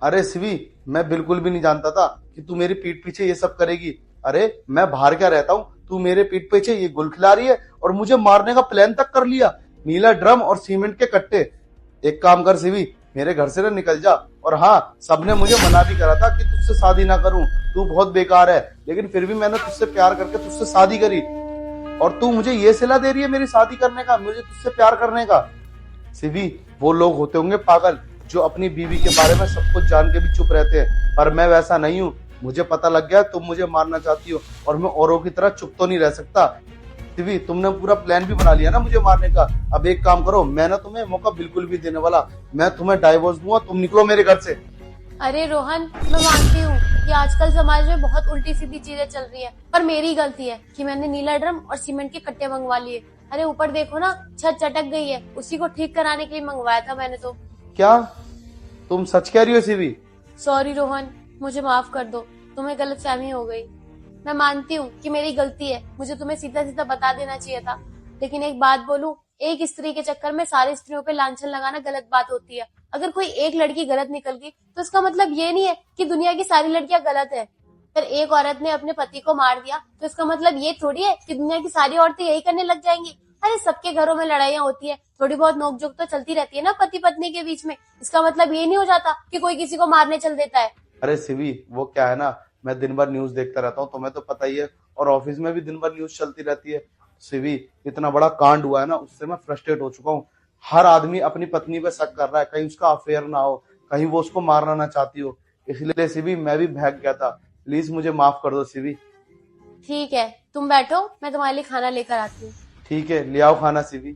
अरे शिवी, मैं बिल्कुल भी नहीं जानता था कि तू मेरी पीठ पीछे ये सब करेगी। अरे मैं बाहर क्या रहता हूँ, तू मेरे पीठ पीछे ये गुल खिला रही है और मुझे मारने का प्लान तक कर लिया। नीला ड्रम और सीमेंट के कट्टे। एक काम कर शिवी, मेरे घर से ना निकल जा। और हाँ, सबने मुझे मना भी करा था कि तुझसे शादी ना करूं, तू बहुत बेकार है, लेकिन फिर भी मैंने तुझसे प्यार करके तुझसे शादी करी। और तू मुझे ये सिला दे रही है मेरी शादी करने का, मुझे तुझसे प्यार करने का। सिवी, वो लोग होते होंगे पागल जो अपनी बीवी के बारे में सब कुछ जान के भी चुप रहते हैं, पर मैं वैसा नहीं हूँ। मुझे पता लग गया तुम मुझे मारना चाहती हो और मैं औरों की तरह चुप तो नहीं रह सकता। सिवी, तुमने पूरा प्लान भी बना लिया ना मुझे मारने का। अब एक काम करो, मैं ना तुम्हें मौका बिल्कुल भी देने वाला, मैं तुम्हें डाइवोर्स दूंगा, तुम निकलो मेरे घर से। अरे रोहन, मैं मानती हूँ कि आजकल समाज में बहुत उल्टी सीधी चीजें चल रही है, पर मेरी गलती है कि मैंने नीला ड्रम और सीमेंट के कट्टे मंगवा लिए। अरे ऊपर देखो ना, छत चटक गई है, उसी को ठीक कराने के लिए मंगवाया था मैंने तो। क्या तुम सच कह रही हो सिवी? सॉरी रोहन, मुझे माफ कर दो, तुम्हें गलतफहमी हो गई। मैं मानती हूँ कि मेरी गलती है, मुझे तुम्हें सीधा सीधा बता देना चाहिए था। लेकिन एक बात बोलूं, एक स्त्री के चक्कर में सारी स्त्रियों पे लांछन लगाना गलत बात होती है। अगर कोई एक लड़की गलत निकल गई तो इसका मतलब ये नहीं है कि दुनिया की सारी लड़कियां गलत है। पर एक औरत ने अपने पति को मार दिया तो इसका मतलब ये थोड़ी है कि दुनिया की सारी औरतें यही करने लग जाएंगी। अरे सबके घरों में लड़ाइयां होती है, थोड़ी बहुत नोकझोंक तो चलती रहती है ना पति पत्नी के बीच में। इसका मतलब ये नहीं हो जाता कि कोई किसी को मारने चल देता है। अरे सिवी, वो क्या है ना, मैं दिन भर न्यूज देखता रहता हूँ, तुम्हें तो पता ही है, और ऑफिस में भी दिन भर न्यूज चलती रहती है। सिवी, इतना बड़ा कांड हुआ है ना, उससे मैं फ्रस्ट्रेट हो चुका हूँ। हर आदमी अपनी पत्नी पे शक कर रहा है, कहीं उसका अफेयर ना हो, कहीं वो उसको मारना ना चाहती हो। इसलिए सिवी, मैं भी भाग गया था। प्लीज मुझे माफ कर दो सिवी। ठीक है, तुम बैठो, मैं तुम्हारे लिए खाना लेकर आती हूँ। ठीक है, ले आओ खाना सिवी।